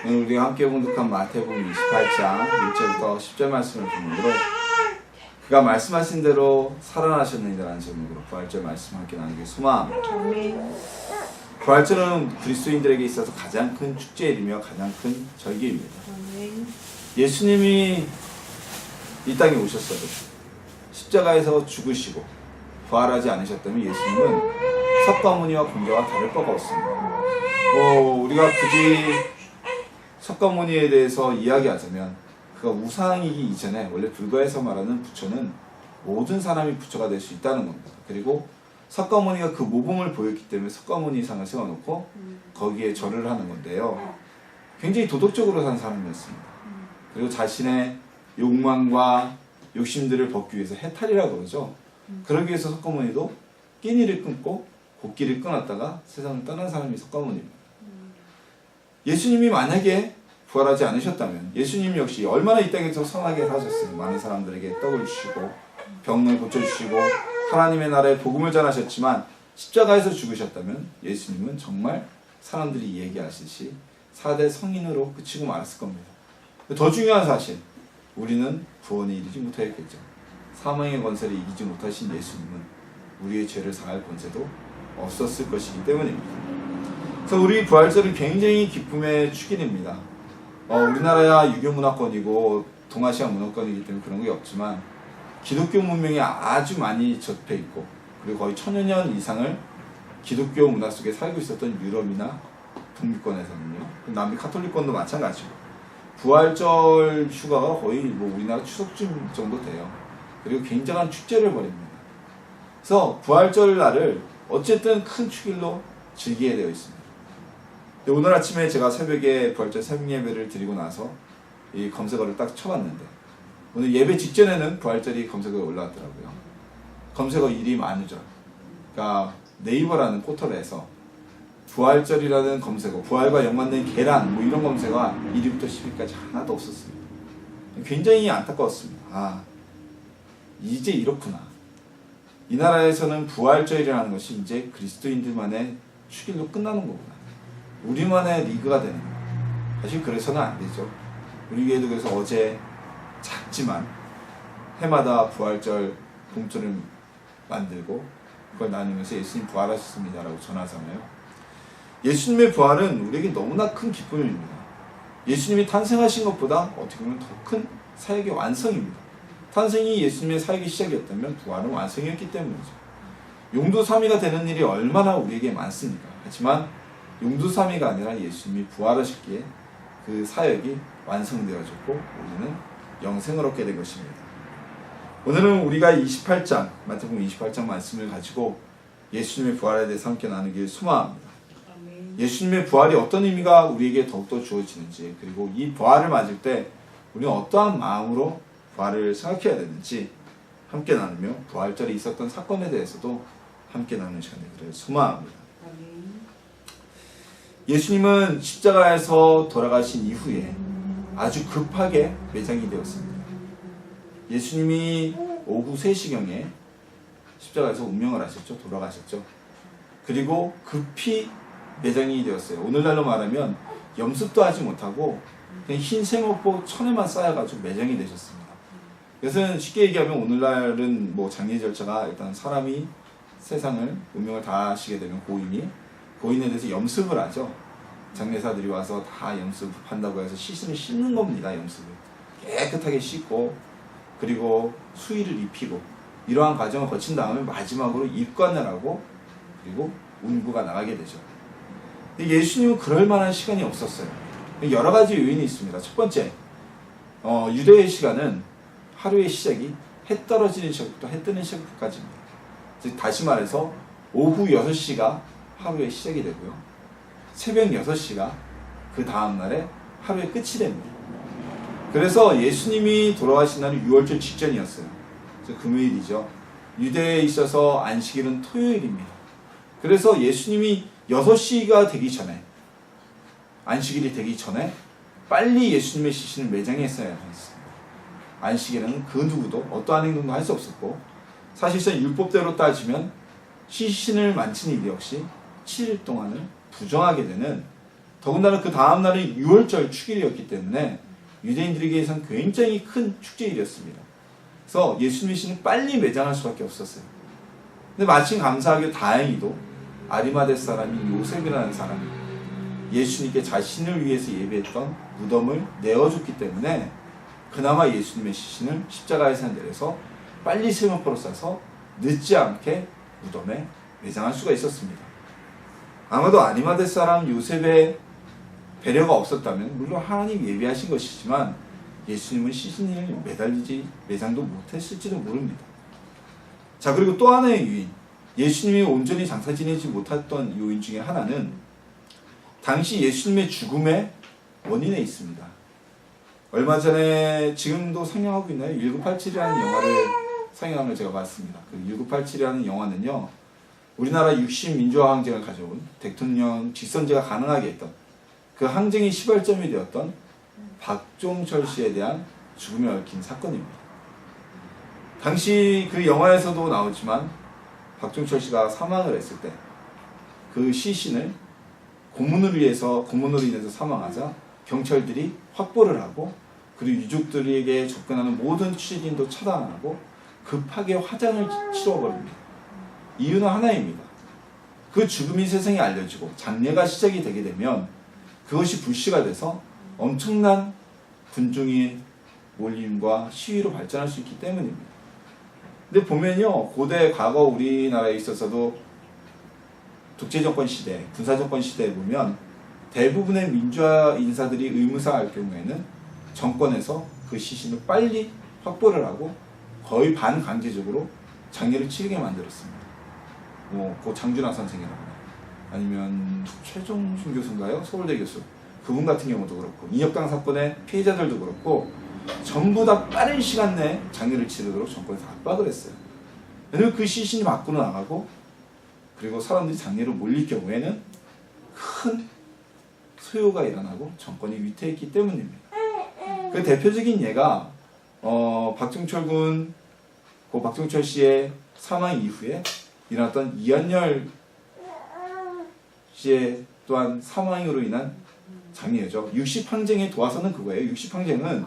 오늘 우리가 함께 공독한 마태복음 28장 1절부터 10절 말씀을 본문으로 그가 말씀하신 대로 살아나셨느니라는 제목으로 부활절 말씀 함께 나누기 소망합니다. 부활절은 그리스도인들에게 있어서 가장 큰 축제이며 가장 큰 절기입니다. 예수님이 이 땅에 오셨어도 십자가에서 죽으시고 부활하지 않으셨다면 예수님은 석가모니와 공자와 다를 바가 없습니다. 우리가 굳이 석가모니에 대해서 이야기하자면 그가 우상이기 이전에 원래 불교에서 말하는 부처는 모든 사람이 부처가 될 수 있다는 겁니다. 그리고 석가모니가 그 모범을 보였기 때문에 석가모니상을 세워놓고 거기에 절을 하는 건데요. 굉장히 도덕적으로 산 사람이었습니다. 그리고 자신의 욕망과 욕심들을 벗기 위해서 해탈이라고 그러죠. 그러기 위해서 석가모니도 끼니를 끊고 곡기를 끊었다가 세상을 떠난 사람이 석가모니입니다. 예수님이 만약에 부활하지 않으셨다면 예수님 역시 얼마나 이 땅에서 선하게 사셨어요. 많은 사람들에게 떡을 주시고 병을 고쳐주시고 하나님의 나라의 복음을 전하셨지만 십자가에서 죽으셨다면 예수님은 정말 사람들이 얘기하시듯이 4대 성인으로 그치고 말았을 겁니다. 더 중요한 사실, 우리는 구원에 이르지 못하였겠죠. 사망의 권세를 이기지 못하신 예수님은 우리의 죄를 사할 권세도 없었을 것이기 때문입니다. 그래서 우리 부활절은 굉장히 기쁨의 축일입니다. 우리나라야 유교 문화권이고 동아시아 문화권이기 때문에 그런 게 없지만 기독교 문명이 아주 많이 접해 있고 그리고 거의 1000여 년 이상을 기독교 문화 속에 살고 있었던 유럽이나 북미권에서는요, 남미 카톨릭권도 마찬가지고 부활절 휴가가 거의 우리나라 추석쯤 정도 돼요. 그리고 굉장한 축제를 벌입니다. 그래서 부활절 날을 어쨌든 큰 축일로 즐기게 되어 있습니다. 오늘 아침에 제가 새벽에 부활절 새벽 예배를 드리고 나서 이 검색어를 딱 쳐봤는데 오늘 예배 직전에는 부활절이 검색어에 올라왔더라고요. 검색어 1위 만우절. 그러니까 네이버라는 포털에서 부활절이라는 검색어, 부활과 연관된 계란 이런 검색어가 1위부터 10위까지 하나도 없었습니다. 굉장히 안타까웠습니다. 이제 이렇구나. 이 나라에서는 부활절이라는 것이 이제 그리스도인들만의 축일로 끝나는 거구나. 우리만의 리그가 되는 거예요. 사실 그래서는 안 되죠. 우리 교회도 그래서 어제 작지만 해마다 부활절 봉투를 만들고 그걸 나누면서 예수님 부활하셨습니다 라고 전하잖아요. 예수님의 부활은 우리에게 너무나 큰 기쁨입니다. 예수님이 탄생하신 것보다 어떻게 보면 더 큰 사역의 완성입니다. 탄생이 예수님의 사역의 시작이었다면 부활은 완성이었기 때문이죠. 용두사미가 되는 일이 얼마나 우리에게 많습니까? 하지만 용두사미가 아니라 예수님이 부활하셨기에 그 사역이 완성되어졌고 우리는 영생을 얻게 된 것입니다. 오늘은 우리가 28장, 마태복음 28장 말씀을 가지고 예수님의 부활에 대해서 함께 나누길 소망합니다. 예수님의 부활이 어떤 의미가 우리에게 더욱더 주어지는지, 그리고 이 부활을 맞을 때 우리는 어떠한 마음으로 부활을 생각해야 되는지 함께 나누며 부활절에 있었던 사건에 대해서도 함께 나누는 시간을 되기를 소망합니다. 예수님은 십자가에서 돌아가신 이후에 아주 급하게 매장이 되었습니다. 예수님이 오후 3시경에 십자가에서 운명을 하셨죠. 돌아가셨죠. 그리고 급히 매장이 되었어요. 오늘날로 말하면 염습도 하지 못하고 그냥 흰 생옷보 천에만 쌓여가지고 매장이 되셨습니다. 그래서 쉽게 얘기하면 오늘날은 장례 절차가 일단 사람이 세상을 운명을 다하시게 되면 고인에 대해서 염습을 하죠. 장례사들이 와서 다 염습한다고 해서 시신을 씻는 겁니다. 염습을 깨끗하게 씻고 그리고 수의를 입히고 이러한 과정을 거친 다음에 마지막으로 입관을 하고 그리고 운구가 나가게 되죠. 근데 예수님은 그럴 만한 시간이 없었어요. 여러 가지 요인이 있습니다. 첫 번째, 유대의 시간은 하루의 시작이 해 떨어지는 시작부터 해 뜨는 시작까지입니다. 즉 다시 말해서 오후 6시가 하루의 시작이 되고요. 새벽 6시가 그 다음날에 하루의 끝이 됩니다. 그래서 예수님이 돌아가신 날은 6월절 직전이었어요. 그래서 금요일이죠. 유대에 있어서 안식일은 토요일입니다. 그래서 예수님이 6시가 되기 전에, 안식일이 되기 전에 빨리 예수님의 시신을 매장했어야 했습니다. 안식일에는 그 누구도 어떠한 행동도 할 수 없었고 사실상 율법대로 따지면 시신을 만지는 일 역시 7일 동안을 부정하게 되는 더군다나 그 다음 날은 6월절 축일이었기 때문에 유대인들에게선 굉장히 큰 축제일이었습니다. 그래서 예수님의 시신은 빨리 매장할 수밖에 없었어요. 근데 마침 감사하게 다행히도 아리마대 사람인 요셉이라는 사람이 예수님께 자신을 위해서 예배했던 무덤을 내어줬기 때문에 그나마 예수님의 시신을 십자가에서 내려서 빨리 세마포로 싸서 늦지 않게 무덤에 매장할 수가 있었습니다. 아마도 아리마대 사람 요셉의 배려가 없었다면 물론 하나님 예비하신 것이지만 예수님은 시신을 매달리지 매장도 못했을지도 모릅니다. 자, 그리고 또 하나의 요인, 예수님이 온전히 장사 지내지 못했던 요인 중에 하나는 당시 예수님의 죽음의 원인에 있습니다. 얼마 전에 지금도 상영하고 있나요? 1987이라는 영화를 상영한 걸 제가 봤습니다. 그 1987이라는 영화는요, 우리나라 6심 민주화 항쟁을 가져온 대통령 직선제가 가능하게 했던 그 항쟁의 시발점이 되었던 박종철 씨에 대한 죽음에 얽힌 사건입니다. 당시 그 영화에서도 나오지만 박종철 씨가 사망을 했을 때 그 시신을 고문으로 인해서 사망하자 경찰들이 확보를 하고 그리고 유족들에게 접근하는 모든 취재진도 차단하고 급하게 화장을 치러버립니다. 이유는 하나입니다. 그 죽음이 세상에 알려지고 장례가 시작이 되게 되면 그것이 불씨가 돼서 엄청난 군중의 몰림과 시위로 발전할 수 있기 때문입니다. 근데 보면요, 고대 과거 우리나라에 있어서도 독재정권 시대, 군사정권 시대에 보면 대부분의 민주화 인사들이 의무사할 경우에는 정권에서 그 시신을 빨리 확보를 하고 거의 반강제적으로 장례를 치르게 만들었습니다. 고 장준하 선생이라거나 아니면 최종순 교수인가요? 서울대 교수. 그분 같은 경우도 그렇고 인혁당 사건의 피해자들도 그렇고 전부 다 빠른 시간 내에 장례를 치르도록 정권에서 압박을 했어요. 왜냐면 그 시신이 밖으로 나가고 그리고 사람들이 장례로 몰릴 경우에는 큰 소요가 일어나고 정권이 위태했기 때문입니다. 그 대표적인 예가 박종철 씨의 사망 이후에 일어났던 이한열 씨의 또한 사망으로 인한 장례죠. 60항쟁에 도와서는 그거예요. 60항쟁은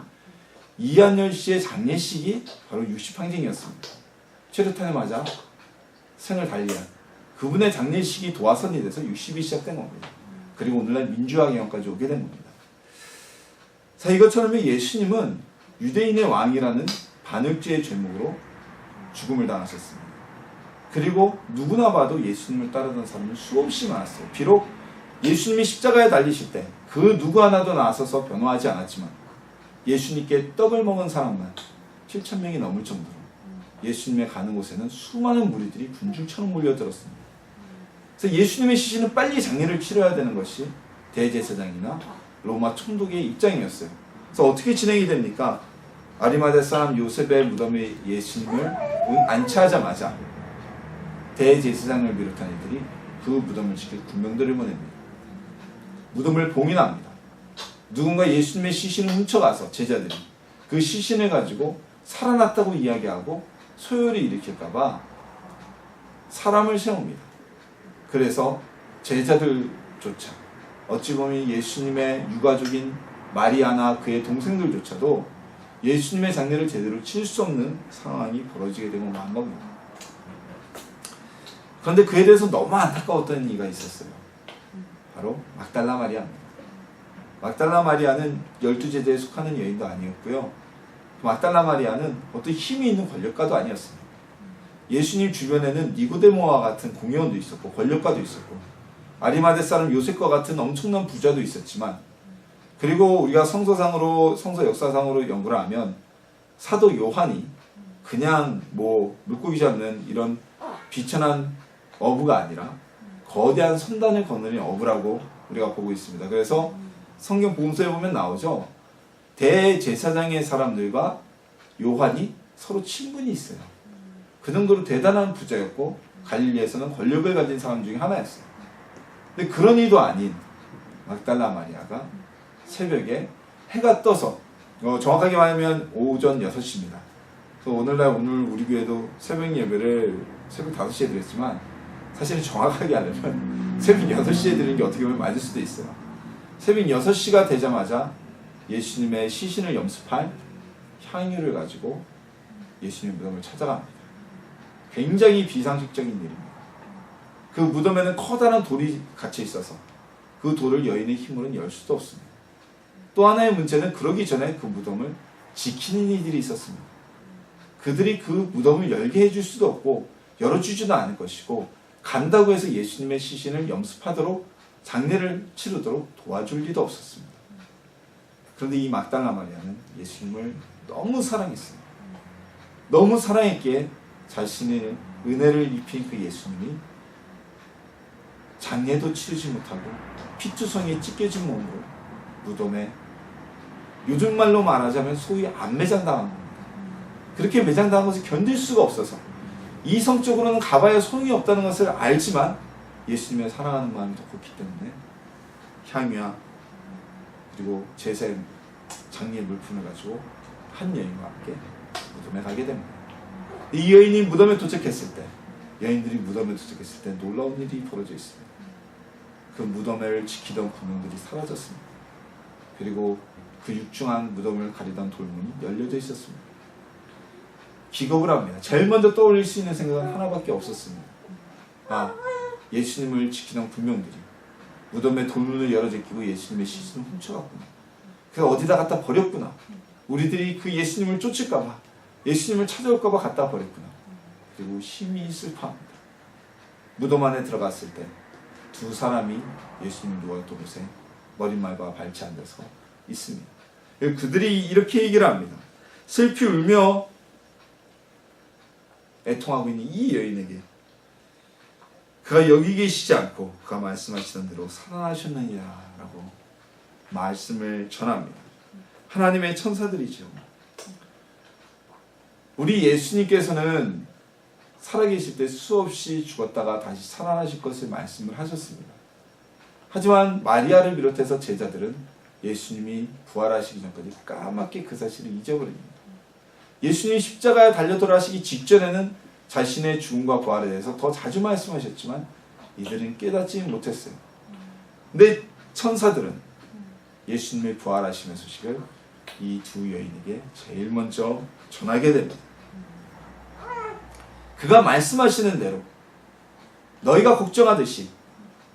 이한열 씨의 장례식이 바로 60항쟁이었습니다. 최루탄에 맞아 생을 달리한 그분의 장례식이 도화선이 돼서 60이 시작된 겁니다. 그리고 오늘날 민주화 개헌까지 오게 된 겁니다. 자, 이것처럼 예수님은 유대인의 왕이라는 반역죄의 죄목으로 죽음을 당하셨습니다. 그리고 누구나 봐도 예수님을 따르던 사람은 수없이 많았어요. 비록 예수님이 십자가에 달리실 때 그 누구 하나도 나서서 변호하지 않았지만 예수님께 떡을 먹은 사람만 7,000명이 넘을 정도로 예수님의 가는 곳에는 수많은 무리들이 군중처럼 몰려들었습니다. 그래서 예수님의 시신은 빨리 장례를 치러야 되는 것이 대제사장이나 로마 총독의 입장이었어요. 그래서 어떻게 진행이 됩니까? 아리마대 사람 요셉의 무덤에 예수님을 안치하자마자 대제사장을 비롯한 이들이 그 무덤을 지킬 군병들을 보냅니다. 무덤을 봉인합니다. 누군가 예수님의 시신을 훔쳐가서 제자들이 그 시신을 가지고 살아났다고 이야기하고 소요를 일으킬까봐 사람을 세웁니다. 그래서 제자들조차 어찌 보면 예수님의 유가족인 마리아나 그의 동생들조차도 예수님의 장례를 제대로 칠 수 없는 상황이 벌어지게 되고 만 겁니다. 그런데 그에 대해서 너무 안타까웠던 이가 있었어요. 바로 막달라 마리아입니다. 막달라 마리아는 12제자에 속하는 여인도 아니었고요. 막달라 마리아는 어떤 힘이 있는 권력가도 아니었습니다. 예수님 주변에는 니고데모와 같은 공회원도 있었고 권력가도 있었고 아리마대 사람 요셉과 같은 엄청난 부자도 있었지만 그리고 우리가 성서 역사상으로 연구를 하면 사도 요한이 그냥 물고기 잡는 이런 비천한 어부가 아니라 거대한 선단을 거느린 어부라고 우리가 보고 있습니다. 그래서 성경 복음서에 보면 나오죠. 대제사장의 사람들과 요한이 서로 친분이 있어요. 그 정도로 대단한 부자였고 갈릴리에서는 권력을 가진 사람 중에 하나였어요. 근데 그런 이도 아닌 막달라 마리아가 새벽에 해가 떠서 정확하게 말하면 오전 6시입니다. 오늘 우리 교회도 새벽 예배를 새벽 5시에 드렸지만 사실은 정확하게 하려면 새벽 6시에 드리는 게 어떻게 보면 맞을 수도 있어요. 새벽 6시가 되자마자 예수님의 시신을 염습할 향유를 가지고 예수님의 무덤을 찾아갑니다. 굉장히 비상식적인 일입니다. 그 무덤에는 커다란 돌이 갇혀 있어서 그 돌을 여인의 힘으로는 열 수도 없습니다. 또 하나의 문제는 그러기 전에 그 무덤을 지키는 이들이 있었습니다. 그들이 그 무덤을 열게 해줄 수도 없고 열어주지도 않을 것이고 간다고 해서 예수님의 시신을 염습하도록 장례를 치르도록 도와줄 리도 없었습니다. 그런데 이 막달라 마리아는 예수님을 너무 사랑했습니다. 너무 사랑했기에 자신의 은혜를 입힌 그 예수님이 장례도 치르지 못하고 피투성이에 찢겨진 몸으로 무덤에 요즘 말로 말하자면 소위 안 매장당한 겁니다. 그렇게 매장당한 것을 견딜 수가 없어서 이성적으로는 가봐야 소용이 없다는 것을 알지만 예수님을 사랑하는 마음이 더 컸기 때문에 향유와 그리고 제사의 장례 물품을 가지고 한 여인과 함께 무덤에 가게 됩니다. 이 여인이 무덤에 도착했을 때, 여인들이 무덤에 도착했을 때 놀라운 일이 벌어져 있습니다. 그 무덤을 지키던 군인들이 사라졌습니다. 그리고 그 육중한 무덤을 가리던 돌문이 열려져 있었습니다. 기겁을 합니다. 제일 먼저 떠올릴 수 있는 생각은 하나밖에 없었습니다. 예수님을 지키던 군병들이 무덤의 돌문을 열어 제끼고 예수님의 시신을 훔쳐갔구나. 그래서 어디다 갖다 버렸구나. 우리들이 그 예수님을 쫓을까봐, 예수님을 찾아올까봐 갖다 버렸구나. 그리고 심히 슬퍼합니다. 무덤 안에 들어갔을 때 두 사람이 예수님 누워있던 곳에 머릿말과 발치 앉아서 있습니다. 그들이 이렇게 얘기를 합니다. 슬피 울며 애통하고 있는 이 여인에게 그가 여기 계시지 않고 그가 말씀하시던 대로 살아나셨느니라 라고 말씀을 전합니다. 하나님의 천사들이죠. 우리 예수님께서는 살아계실 때 수없이 죽었다가 다시 살아나실 것을 말씀을 하셨습니다. 하지만 마리아를 비롯해서 제자들은 예수님이 부활하시기 전까지 까맣게 그 사실을 잊어버립니다. 예수님이 십자가에 달려 돌아가시기 직전에는 자신의 죽음과 부활에 대해서 더 자주 말씀하셨지만 이들은 깨닫지 못했어요. 근데 천사들은 예수님의 부활하심의 소식을 이 두 여인에게 제일 먼저 전하게 됩니다. 그가 말씀하시는 대로 너희가 걱정하듯이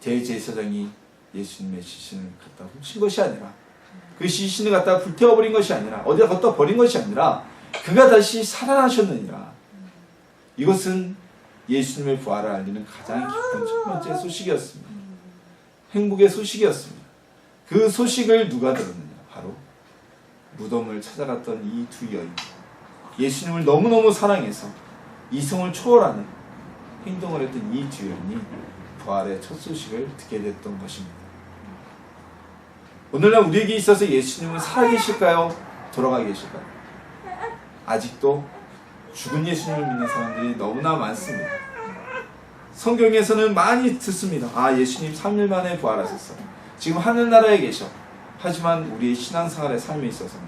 대제사장이 예수님의 시신을 갖다 훔친 것이 아니라 그 시신을 갖다 불태워버린 것이 아니라 어디다 갖다 버린 것이 아니라 그가 다시 살아나셨느니라. 이것은 예수님의 부활을 알리는 가장 기쁜 첫 번째 소식이었습니다. 행복의 소식이었습니다. 그 소식을 누가 들었느냐? 바로 무덤을 찾아갔던 이 두 여인. 예수님을 너무너무 사랑해서 이성을 초월하는 행동을 했던 이 두 여인이 부활의 첫 소식을 듣게 됐던 것입니다. 오늘날 우리에게 있어서 예수님은 살아계실까요? 돌아가 계실까요? 아직도 죽은 예수님을 믿는 사람들이 너무나 많습니다. 성경에서는 많이 듣습니다. 예수님 3일 만에 부활하셨어요. 지금 하늘나라에 계셔. 하지만 우리의 신앙생활의 삶에 있어서는,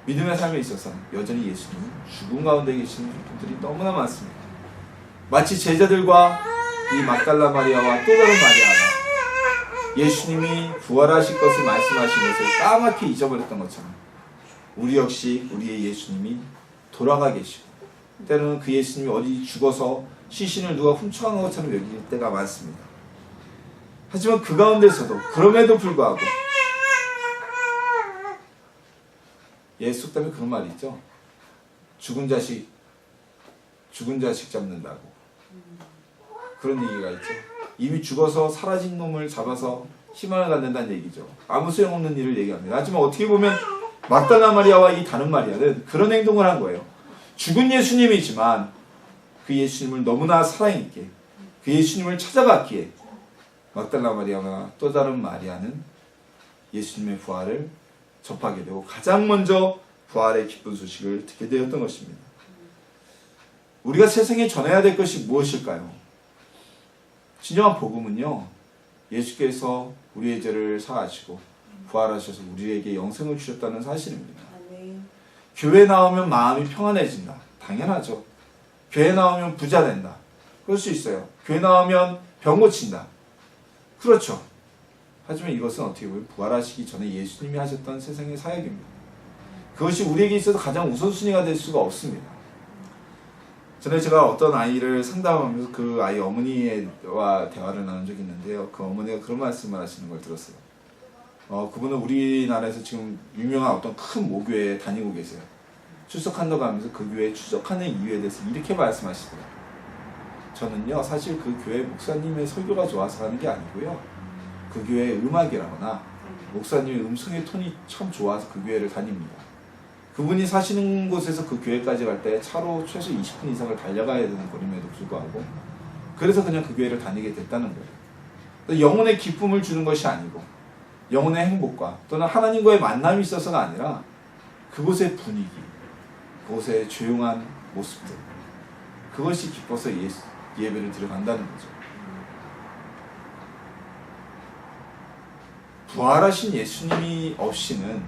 믿음의 삶에 있어서는 여전히 예수님은 죽음 가운데 계시는 분들이 너무나 많습니다. 마치 제자들과 이 막달라 마리아와 또 다른 마리아가 예수님이 부활하실 것을 말씀하신 것을 까맣게 잊어버렸던 것처럼 우리 역시 우리의 예수님이 돌아가 계시고 때로는 그 예수님이 어디 죽어서 시신을 누가 훔쳐간 것처럼 여길 때가 많습니다. 하지만 그 가운데서도 그럼에도 불구하고 예수 때문에 그런 말이 있죠. 죽은 자식 잡는다고. 그런 얘기가 있죠. 이미 죽어서 사라진 놈을 잡아서 희망을 갖는다는 얘기죠. 아무 소용없는 일을 얘기합니다. 하지만 어떻게 보면 막달라 마리아와 이 다른 마리아는 그런 행동을 한 거예요. 죽은 예수님이지만 그 예수님을 너무나 사랑했기에, 그 예수님을 찾아갔기에 막달라 마리아와 또 다른 마리아는 예수님의 부활을 접하게 되고 가장 먼저 부활의 기쁜 소식을 듣게 되었던 것입니다. 우리가 세상에 전해야 될 것이 무엇일까요? 진정한 복음은요, 예수께서 우리의 죄를 사하시고 부활하셔서 우리에게 영생을 주셨다는 사실입니다. 교회 나오면 마음이 평안해진다. 당연하죠. 교회 나오면 부자 된다. 그럴 수 있어요. 교회 나오면 병 고친다. 그렇죠. 하지만 이것은 어떻게 보면 부활하시기 전에 예수님이 하셨던 세상의 사역입니다. 그것이 우리에게 있어서 가장 우선순위가 될 수가 없습니다. 전에 제가 어떤 아이를 상담하면서 그 아이 어머니와 대화를 나눈 적이 있는데요. 그 어머니가 그런 말씀을 하시는 걸 들었어요. 그분은 우리나라에서 지금 유명한 어떤 큰 모교회에 다니고 계세요. 출석한다고 하면서 그 교회에 출석하는 이유에 대해서 이렇게 말씀하시더라고요. 저는요, 사실 그 교회 목사님의 설교가 좋아서 하는 게 아니고요. 그 교회의 음악이라거나 목사님의 음성의 톤이 참 좋아서 그 교회를 다닙니다. 그분이 사시는 곳에서 그 교회까지 갈 때 차로 최소 20분 이상을 달려가야 되는 거림에도 불구하고 그래서 그냥 그 교회를 다니게 됐다는 거예요. 영혼의 기쁨을 주는 것이 아니고 영혼의 행복과 또는 하나님과의 만남이 있어서가 아니라 그곳의 분위기, 그곳의 조용한 모습들, 그것이 기뻐서 예배를 드려간다는 거죠. 부활하신 예수님이 없이는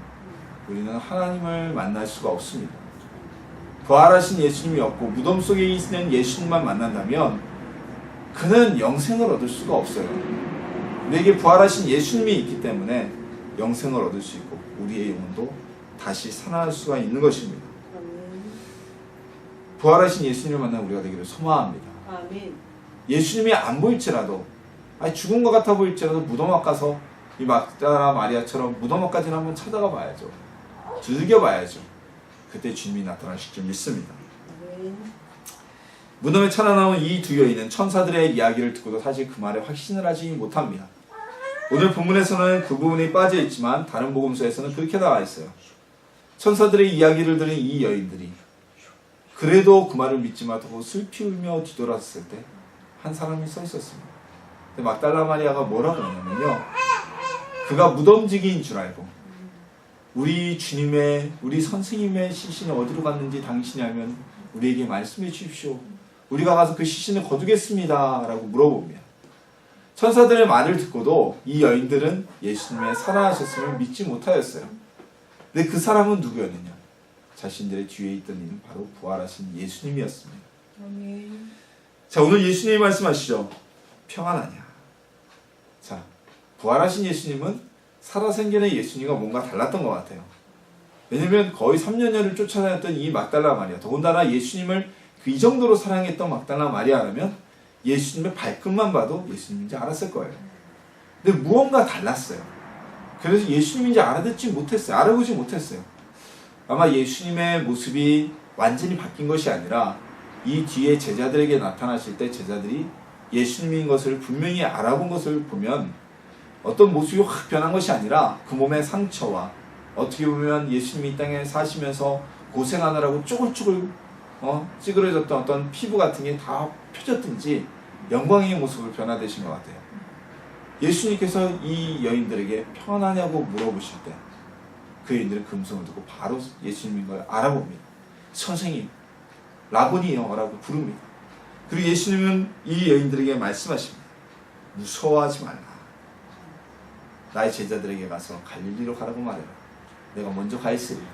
우리는 하나님을 만날 수가 없습니다. 부활하신 예수님이 없고 무덤 속에 있는 예수님만 만난다면 그는 영생을 얻을 수가 없어요. 우리에게 부활하신 예수님이 있기 때문에 영생을 얻을 수 있고 우리의 영혼도 다시 살아날 수가 있는 것입니다. 부활하신 예수님을 만나 우리가 되기를 소망합니다. 아멘. 예수님이 안 보일지라도 죽은 것 같아 보일지라도 무덤 앞 가서 이 막달라 마리아처럼 무덤 앞까지는 한번 찾아가 봐야죠. 즐겨봐야죠. 그때 주님이 나타나실 줄 믿습니다. 무덤에 찾아나온 이 두 여인은 천사들의 이야기를 듣고도 사실 그 말에 확신을 하지 못합니다. 오늘 본문에서는 그 부분이 빠져있지만 다른 복음서에서는 그렇게 나와 있어요. 천사들의 이야기를 들은 이 여인들이 그래도 그 말을 믿지 못하고 슬피 울며 뒤돌았을 때 한 사람이 서 있었습니다. 근데 막달라 마리아가 뭐라고 하냐면요, 그가 무덤지기인 줄 알고 우리 주님의, 우리 선생님의 시신이 어디로 갔는지 당신이 알면 우리에게 말씀해 주십시오. 우리가 가서 그 시신을 거두겠습니다 라고 물어봅니다. 천사들의 말을 듣고도 이 여인들은 예수님의 살아나셨음을 믿지 못하였어요. 근데 그 사람은 누구였느냐? 자신들의 뒤에 있던 이는 바로 부활하신 예수님이었습니다. 자, 오늘 예수님이 말씀하시죠. 평안하냐? 자, 부활하신 예수님은 살아생전의 예수님과 뭔가 달랐던 것 같아요. 왜냐면 거의 3년여를 쫓아다녔던 이 막달라 마리아, 더군다나 예수님을 이 정도로 사랑했던 막달라 마리아라면 예수님의 발끝만 봐도 예수님인지 알았을 거예요. 근데 무언가 달랐어요. 그래서 예수님인지 알아듣지 못했어요. 알아보지 못했어요. 아마 예수님의 모습이 완전히 바뀐 것이 아니라 이 뒤에 제자들에게 나타나실 때 제자들이 예수님인 것을 분명히 알아본 것을 보면 어떤 모습이 확 변한 것이 아니라 그 몸의 상처와 어떻게 보면 예수님이 이 땅에 사시면서 고생하느라고 쪼글쪼글 찌그러졌던 어떤 피부 같은 게 다 펴졌든지 영광의 모습으로 변화되신 것 같아요. 예수님께서 이 여인들에게 평안하냐고 물어보실 때 그 여인들은 그 음성을 듣고 바로 예수님인 걸 알아봅니다. 선생님, 라보니요 라고 부릅니다. 그리고 예수님은 이 여인들에게 말씀하십니다. 무서워하지 말라. 나의 제자들에게 가서 갈릴리로 가라고 말해라. 내가 먼저 가 있으리라.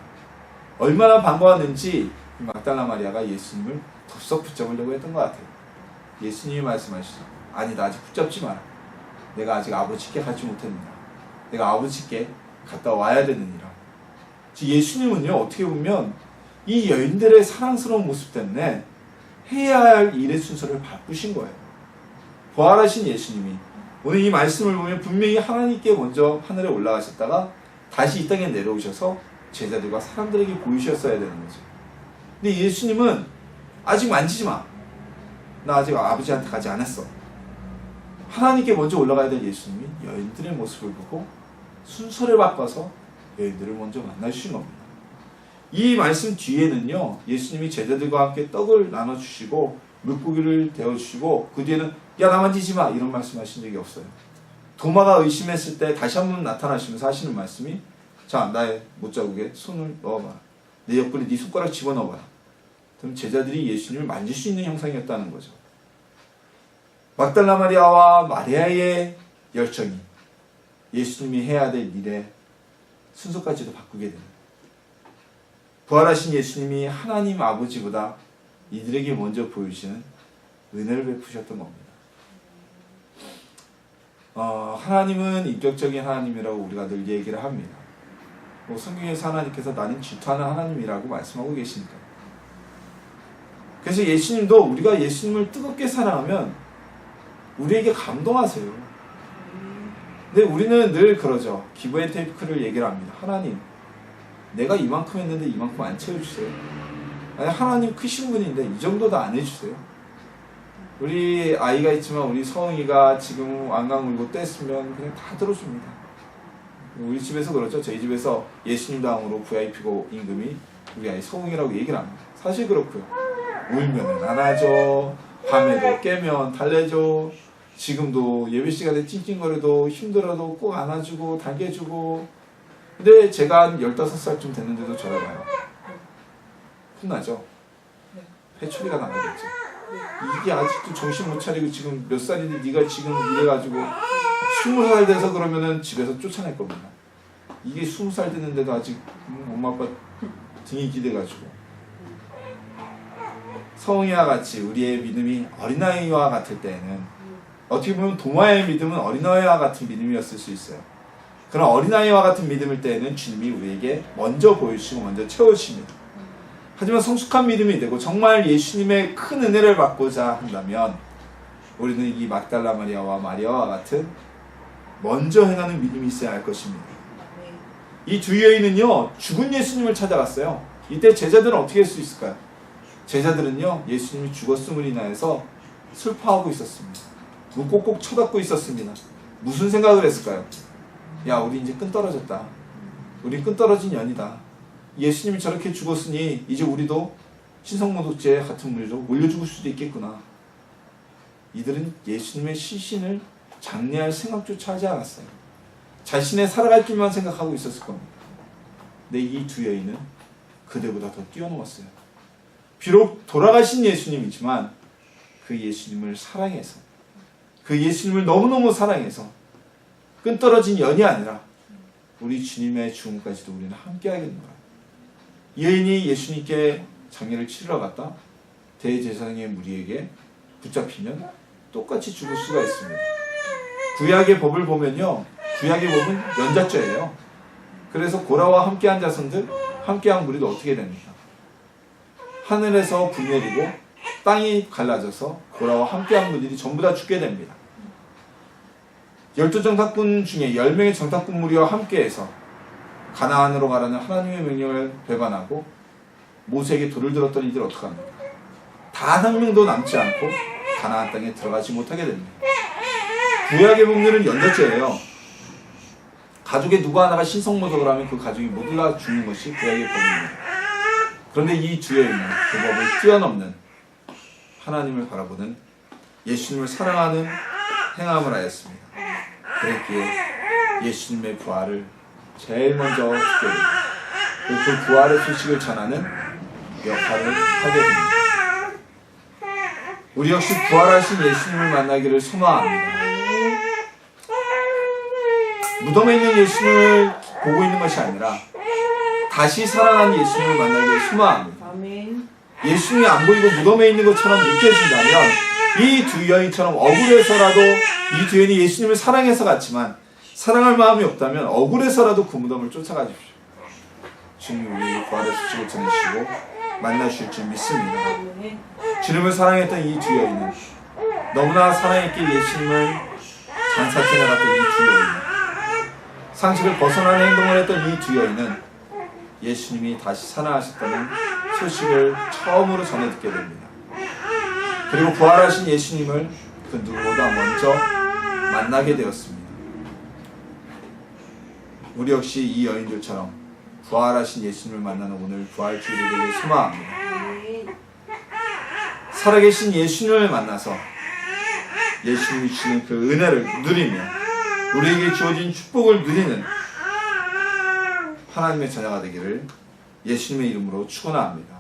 얼마나 반가웠는지 막달라 마리아가 예수님을 덥석 붙잡으려고 했던 것 같아요. 예수님이 말씀하시죠. 아니, 나 아직 붙잡지 마라. 내가 아직 아버지께 가지 못했느니라. 내가 아버지께 갔다 와야 되느니라. 예수님은요, 어떻게 보면 이 여인들의 사랑스러운 모습 때문에 해야 할 일의 순서를 바꾸신 거예요. 부활하신 예수님이 오늘 이 말씀을 보면 분명히 하나님께 먼저 하늘에 올라가셨다가 다시 이 땅에 내려오셔서 제자들과 사람들에게 보이셨어야 되는 거죠. 근데 예수님은 아직 만지지 마. 나 아직 아버지한테 가지 않았어. 하나님께 먼저 올라가야 될 예수님이 여인들의 모습을 보고 순서를 바꿔서 여인들을 먼저 만나주신 겁니다. 이 말씀 뒤에는요, 예수님이 제자들과 함께 떡을 나눠주시고 물고기를 데워주시고 그 뒤에는 야, 나 만지지 마 이런 말씀 하신 적이 없어요. 도마가 의심했을 때 다시 한번 나타나시면서 하시는 말씀이 자, 나의 못자국에 손을 넣어봐. 내 옆구리에 네 손가락 집어넣어봐. 그럼 제자들이 예수님을 만질 수 있는 형상이었다는 거죠. 막달라 마리아와 마리아의 열정이 예수님이 해야 될 일의 순서까지도 바꾸게 됩니다. 부활하신 예수님이 하나님 아버지보다 이들에게 먼저 보여주시는 은혜를 베푸셨던 겁니다. 하나님은 인격적인 하나님이라고 우리가 늘 얘기를 합니다. 성경에서 하나님께서 나는 질투하는 하나님이라고 말씀하고 계시니까. 그래서 예수님도 우리가 예수님을 뜨겁게 사랑하면 우리에게 감동하세요. 근데 우리는 늘 그러죠. 기브 앤 테이크를 얘기를 합니다. 하나님, 내가 이만큼 했는데 이만큼 안 채워주세요. 아니, 하나님 크신 분인데 이 정도도 안 해주세요. 우리 아이가 있지만 우리 서웅이가 지금 안강 울고 뗐으면 그냥 다 들어줍니다. 우리 집에서 그렇죠. 저희 집에서 예수님 다음으로 VIP고 임금이 우리 아이 서웅이라고 얘기를 합니다. 사실 그렇고요. 울면은 안아줘, 밤에도 깨면 달래줘, 지금도 예배 시간에 찡찡거려도 힘들어도 꼭 안아주고 달래주고. 근데 제가 한 15살쯤 됐는데도 저래봐요. 혼나죠? 회초리가 나가겠죠. 이게 아직도 정신 못 차리고 지금 몇 살인데 네가 지금 이래가지고 20살 돼서 그러면은 집에서 쫓아낼 겁니다. 이게 20살 됐는데도 아직 엄마 아빠 등이 기대가지고. 서웅이와 같이 우리의 믿음이 어린아이와 같을 때에는 어떻게 보면 동화의 믿음은 어린아이와 같은 믿음이었을 수 있어요. 그런 어린아이와 같은 믿음일 때에는 주님이 우리에게 먼저 보여주시고 먼저 채워주십니다. 하지만 성숙한 믿음이 되고 정말 예수님의 큰 은혜를 받고자 한다면 우리는 이 막달라 마리아와 마리아와 같은 먼저 행하는 믿음이 있어야 할 것입니다. 이 두 여인은요, 죽은 예수님을 찾아갔어요. 이때 제자들은 어떻게 할 수 있을까요? 제자들은요, 예수님이 죽었음을 인하여서 슬퍼하고 있었습니다. 눈 꼭꼭 쳐닫고 있었습니다. 무슨 생각을 했을까요? 야, 우리 이제 끈 떨어졌다. 우리 끈 떨어진 연이다. 예수님이 저렇게 죽었으니 이제 우리도 신성모독죄 같은 물로 몰려 죽을 수도 있겠구나. 이들은 예수님의 시신을 장례할 생각조차 하지 않았어요. 자신의 살아갈 길만 생각하고 있었을 겁니다. 근데 이 두 여인은 그들보다 더 뛰어넘었어요. 비록 돌아가신 예수님이지만 그 예수님을 사랑해서, 그 예수님을 너무너무 사랑해서 끈 떨어진 연이 아니라 우리 주님의 죽음까지도 우리는 함께 하겠는 거예요. 이 여인이 예수님께 장례를 치르러 갔다 대제사장의 무리에게 붙잡히면 똑같이 죽을 수가 있습니다. 구약의 법을 보면요, 구약의 법은 연좌죄예요. 그래서 고라와 함께한 자손들, 함께한 무리도 어떻게 됩니까? 하늘에서 불 내리고 땅이 갈라져서 고라와 함께한 무리들이 전부 다 죽게 됩니다. 12정탐꾼 중에 10명의 정탐꾼 무리와 함께해서 가나안으로 가라는 하나님의 명령을 배반하고 모세에게 돌을 들었던 이들 어떡합니까? 단 한 명도 남지 않고 가나안 땅에 들어가지 못하게 됩니다. 구약의 법률은 연좌죄예요. 가족의 누구 하나가 신성모독을 하면 그 가족이 모두 다 죽는 것이 구약의 법입니다. 그런데 이 두 여인은 그 법을 뛰어넘는 하나님을 바라보는 예수님을 사랑하는 행함을 하였습니다. 그랬기에 예수님의 부활을 제일 먼저 듣게 됩니다. 그 부활의 소식을 전하는 역할을 하게 됩니다. 우리 역시 부활하신 예수님을 만나기를 소망합니다. 무덤에 있는 예수님을 보고 있는 것이 아니라 다시 살아난 예수님을 만나기를 소망합니다. 예수님이 안 보이고 무덤에 있는 것처럼 느껴진다면 이 두 여인처럼 억울해서라도, 이 두 여인이 예수님을 사랑해서 갔지만 사랑할 마음이 없다면 억울해서라도 그 무덤을 쫓아가십시오. 주님이 우리에게 부활의 소식을 전해주시고 만나실 줄 믿습니다. 주님을 사랑했던 이 두 여인은, 너무나 사랑했기에 예수님을 장사치러 갔던 이 두 여인, 상식을 벗어나는 행동을 했던 이 두 여인은 예수님이 다시 살아나셨다는 소식을 처음으로 전해 듣게 됩니다. 그리고 부활하신 예수님을 그 누구보다 먼저 만나게 되었습니다. 우리 역시 이 여인들처럼 부활하신 예수님을 만나는 오늘 부활주일이 되길 소망합니다. 살아계신 예수님을 만나서 예수님이 주시는 그 은혜를 누리며 우리에게 주어진 축복을 누리는 하나님의 자녀가 되기를 예수님의 이름으로 축원합니다.